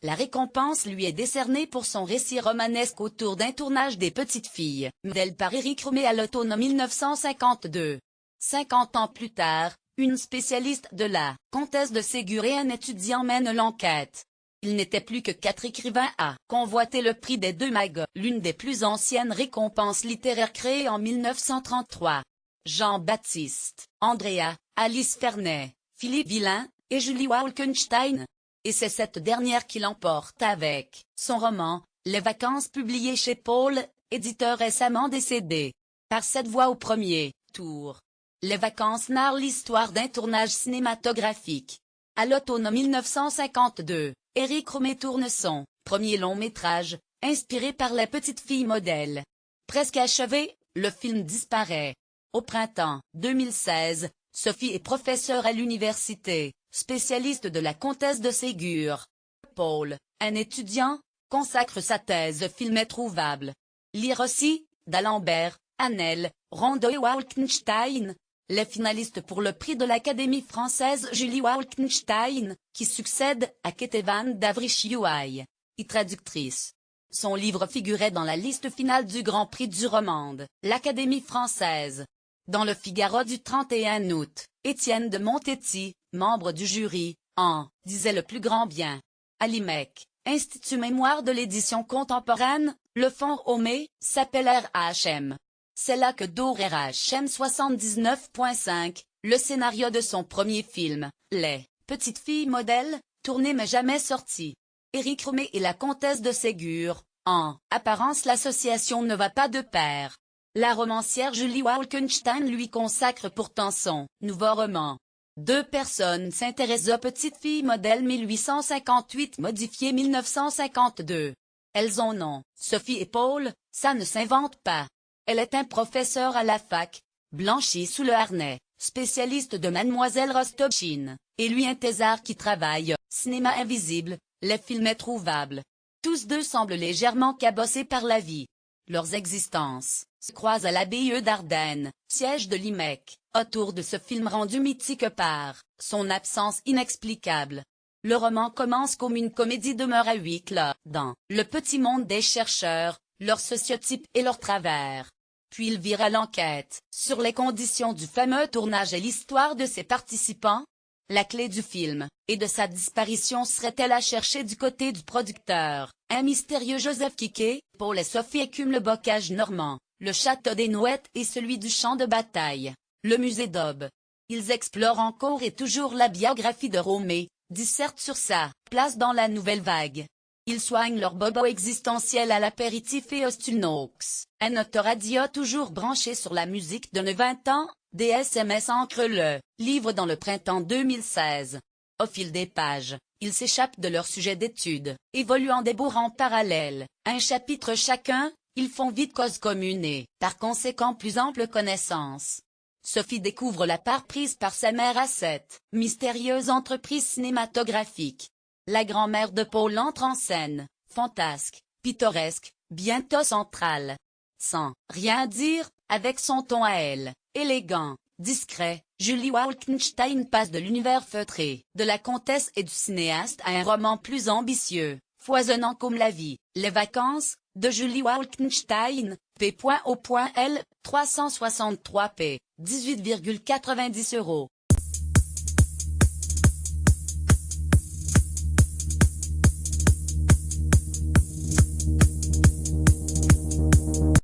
La récompense lui est décernée pour son récit romanesque autour d'un tournage des Petites Filles, modèle par Éric Roumé à l'automne 1952. 50 ans plus tard, une spécialiste de la comtesse de Ségur et un étudiant mènent l'enquête. Il n'était plus que 4 écrivains à convoiter le prix des deux Mags, l'une des plus anciennes récompenses littéraires créées en 1933. Jean-Baptiste, Andrea, Alice Fernet, Philippe Villain, et Julie Walkenstein. Et c'est cette dernière qui l'emporte avec son roman, Les Vacances, publié chez Paul, éditeur récemment décédé. Par cette voie au premier tour. Les Vacances narre l'histoire d'un tournage cinématographique. À l'automne 1952, Éric Roumé tourne son premier long-métrage, inspiré par Les Petites Filles modèles. Presque achevé, le film disparaît. Au printemps 2016, Sophie est professeure à l'université, spécialiste de la comtesse de Ségur. Paul, un étudiant, consacre sa thèse film introuvable. Lire aussi, d'Alembert, Annel, Rondeau et Walkenstein. Les finalistes pour le prix de l'Académie française Julie Walkenstein, qui succède à Ketevan Davrichiouaï, et traductrice. Son livre figurait dans la liste finale du Grand Prix du Romande, l'Académie française. Dans le Figaro du 31 août, Étienne de Montetti, membre du jury, en disait le plus grand bien. À l'IMEC, Institut Mémoire de l'édition contemporaine, le fonds Roumé s'appelle RHM. C'est là que dort RHM 79.5, le scénario de son premier film, Les Petites Filles modèles, tourné mais jamais sorti. Éric Roumé et la comtesse de Ségur, en apparence l'association ne va pas de pair. La romancière Julie Walkenstein lui consacre pourtant son nouveau roman. 2 personnes s'intéressent aux Petites Filles modèles 1858 modifié 1952. Elles ont nom, Sophie et Paul, ça ne s'invente pas. Elle est un professeur à la fac, blanchi sous le harnais, spécialiste de Mademoiselle Rostopchine, et lui un thésard qui travaille, cinéma invisible, les films introuvables. Tous deux semblent légèrement cabossés par la vie. Leurs existences se croisent à l'abbaye d'Ardenne, siège de l'IMEC, autour de ce film rendu mythique par son absence inexplicable. Le roman commence comme une comédie demeure à huis clos, dans le petit monde des chercheurs, leurs sociotypes et leurs travers. Puis il vire à l'enquête, sur les conditions du fameux tournage et l'histoire de ses participants. La clé du film, et de sa disparition serait-elle à chercher du côté du producteur, un mystérieux Joseph Kiké, Paul et Sophie écument le bocage normand, le château des Nouettes et celui du champ de bataille, le musée d'Aube. Ils explorent encore et toujours la biographie de Roumé, dissertent sur sa place dans la nouvelle vague. Ils soignent leur bobo existentiel à l'apéritif et au Stulnox, un autoradio toujours branché sur la musique de 20 ans, des SMS ancrent le livre dans le printemps 2016. Au fil des pages, ils s'échappent de leur sujet d'étude, évoluant des bourrants parallèles, un chapitre chacun, ils font vite cause commune et, par conséquent plus ample connaissance. Sophie découvre la part prise par sa mère à cette mystérieuse entreprise cinématographique. La grand-mère de Paul entre en scène, fantasque, pittoresque, bientôt centrale. Sans rien dire, avec son ton à elle, élégant, discret, Julie Walkenstein passe de l'univers feutré, de la comtesse et du cinéaste à un roman plus ambitieux, foisonnant comme la vie, Les Vacances, de Julie Walkenstein, p.o.l. 363 p. 18,90 €.